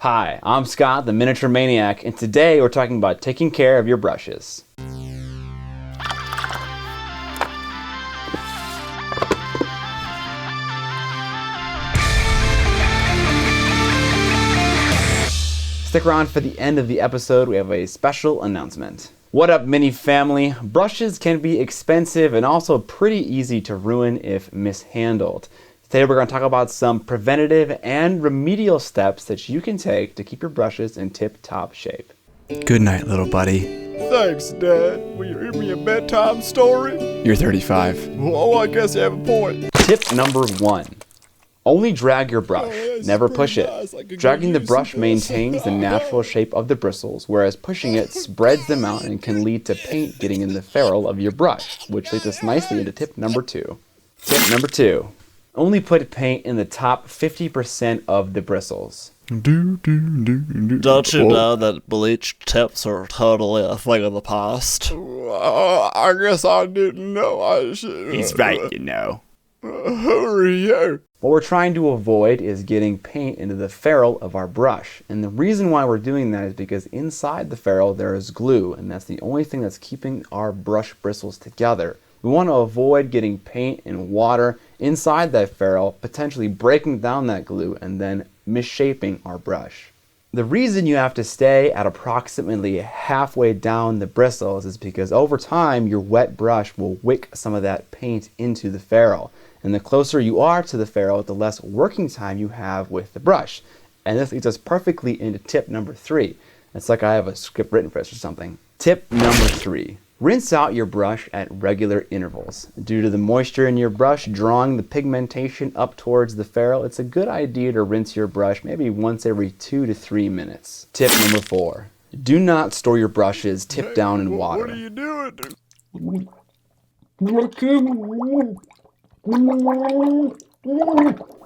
Hi, I'm Scott, the Miniature Maniac, and today we're talking about taking care of your brushes. Stick around for the end of the episode, we have a special announcement. What up, Mini family? Brushes can be expensive and also pretty easy to ruin if mishandled. Today we're going to talk about some preventative and remedial steps that you can take to keep your brushes in tip-top shape. Good night, little buddy. Thanks, Dad. Will you read me a bedtime story? You're 35. Oh, I guess you have a point. Tip number 1. Only drag your brush, never push it. Nice. Dragging the brush maintains the natural shape of the bristles, whereas pushing it spreads them out and can lead to paint getting in the ferrule of your brush, which leads us nicely into tip number 2. Tip number 2. Only put paint in the top 50% of the bristles. Don't you know that bleach tips are totally a thing of the past? I guess I didn't know I should. He's right, you know. Hurry up. What we're trying to avoid is getting paint into the ferrule of our brush. And the reason why we're doing that is because inside the ferrule there is glue, and that's the only thing that's keeping our brush bristles together. We want to avoid getting paint and water inside that ferrule, potentially breaking down that glue and then misshaping our brush. The reason you have to stay at approximately halfway down the bristles is because over time your wet brush will wick some of that paint into the ferrule. And the closer you are to the ferrule, the less working time you have with the brush. And this leads us perfectly into tip number 3. It's like I have a script written for this or something. Tip number 3. Rinse out your brush at regular intervals. Due to the moisture in your brush drawing the pigmentation up towards the ferrule, it's a good idea to rinse your brush maybe once every 2 to 3 minutes. Tip number 4. Do not store your brushes tip down in water. What are you doing?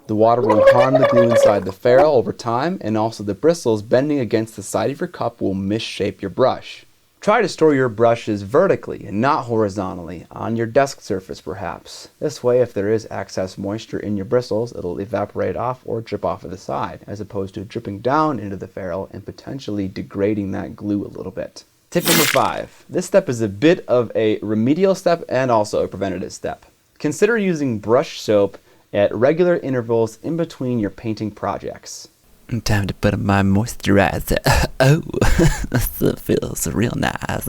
The water will harm the glue inside the ferrule over time, and also the bristles bending against the side of your cup will misshape your brush. Try to store your brushes vertically and not horizontally, on your desk surface perhaps. This way, if there is excess moisture in your bristles, it'll evaporate off or drip off of the side, as opposed to dripping down into the ferrule and potentially degrading that glue a little bit. Tip number 5. This step is a bit of a remedial step and also a preventative step. Consider using brush soap at regular intervals in between your painting projects. Time to put on my moisturizer. Oh, that feels real nice.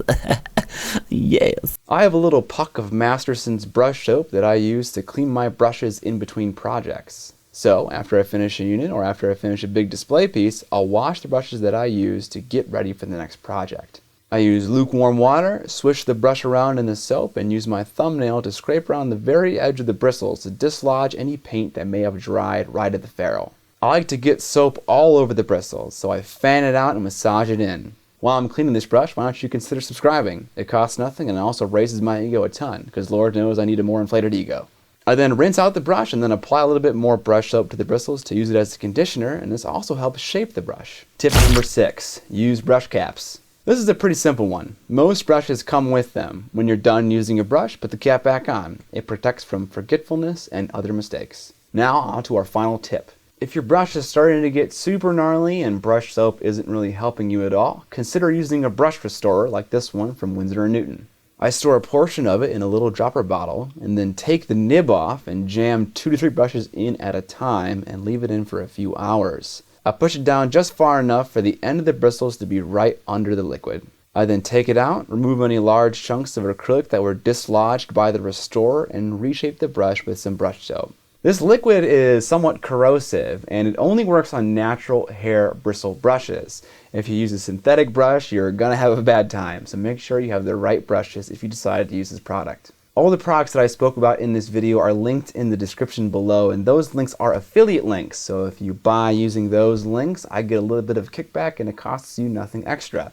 Yes. I have a little puck of Masterson's brush soap that I use to clean my brushes in between projects. So, after I finish a unit or after I finish a big display piece, I'll wash the brushes that I use to get ready for the next project. I use lukewarm water, swish the brush around in the soap, and use my thumbnail to scrape around the very edge of the bristles to dislodge any paint that may have dried right at the ferrule. I like to get soap all over the bristles, so I fan it out and massage it in. While I'm cleaning this brush, why don't you consider subscribing? It costs nothing and it also raises my ego a ton, because Lord knows I need a more inflated ego. I then rinse out the brush and then apply a little bit more brush soap to the bristles to use it as a conditioner, and this also helps shape the brush. Tip number 6. Use brush caps. This is a pretty simple one. Most brushes come with them. When you're done using a brush, put the cap back on. It protects from forgetfulness and other mistakes. Now on to our final tip. If your brush is starting to get super gnarly and brush soap isn't really helping you at all, consider using a brush restorer like this one from Winsor & Newton. I store a portion of it in a little dropper bottle and then take the nib off and jam 2 to 3 brushes in at a time and leave it in for a few hours. I push it down just far enough for the end of the bristles to be right under the liquid. I then take it out, remove any large chunks of acrylic that were dislodged by the restorer, and reshape the brush with some brush soap. This liquid is somewhat corrosive, and it only works on natural hair bristle brushes. If you use a synthetic brush, you're gonna have a bad time, so make sure you have the right brushes if you decide to use this product. All the products that I spoke about in this video are linked in the description below, and those links are affiliate links, so if you buy using those links, I get a little bit of kickback and it costs you nothing extra.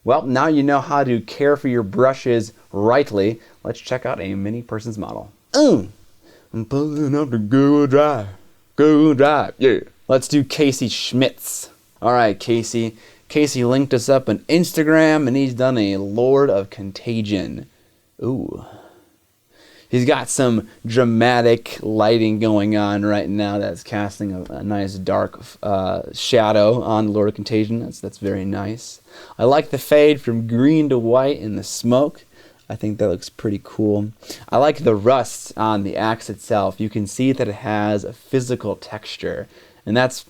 Well, now you know how to care for your brushes rightly. Let's check out a mini person's model. I'm pulling up the Google Drive, yeah. Let's do Casey Schmitz. All right, Casey. Casey linked us up on Instagram, and he's done a Lord of Contagion. Ooh. He's got some dramatic lighting going on right now that's casting a nice dark shadow on the Lord of Contagion. That's very nice. I like the fade from green to white in the smoke. I think that looks pretty cool. I like the rust on the axe itself. You can see that it has a physical texture, and that's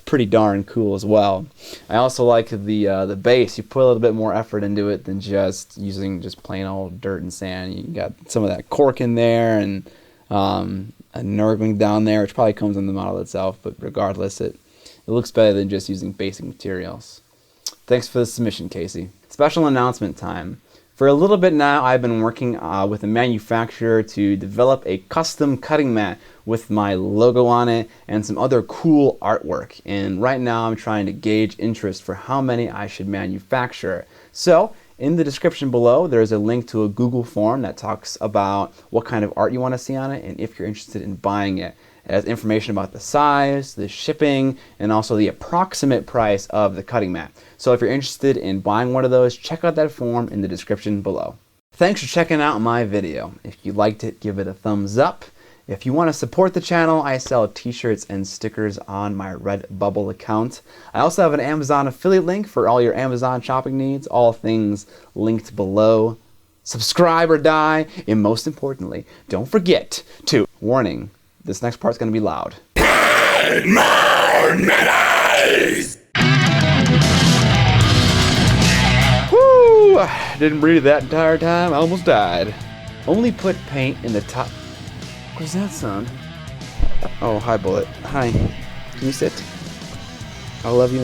pretty darn cool as well. I also like the base. You put a little bit more effort into it than just using just plain old dirt and sand. You got some of that cork in there and a nerving down there, which probably comes in the model itself, but regardless, it looks better than just using basic materials. Thanks for the submission, Casey. Special announcement time. For a little bit now, I've been working with a manufacturer to develop a custom cutting mat with my logo on it and some other cool artwork. And right now I'm trying to gauge interest for how many I should manufacture. So in the description below, there's a link to a Google form that talks about what kind of art you want to see on it and if you're interested in buying it. It has information about the size, the shipping, and also the approximate price of the cutting mat. So if you're interested in buying one of those, check out that form in the description below. Thanks for checking out my video. If you liked it, give it a thumbs up. If you want to support the channel, I sell t-shirts and stickers on my Redbubble account. I also have an Amazon affiliate link for all your Amazon shopping needs, all things linked below. Subscribe or die, and most importantly, don't forget to, warning, this next part's going to be loud. Woo! Didn't breathe that entire time. I almost died. Only put paint in the top. What does that sound? Oh, hi, Bullet. Hi. Can you sit? I love you.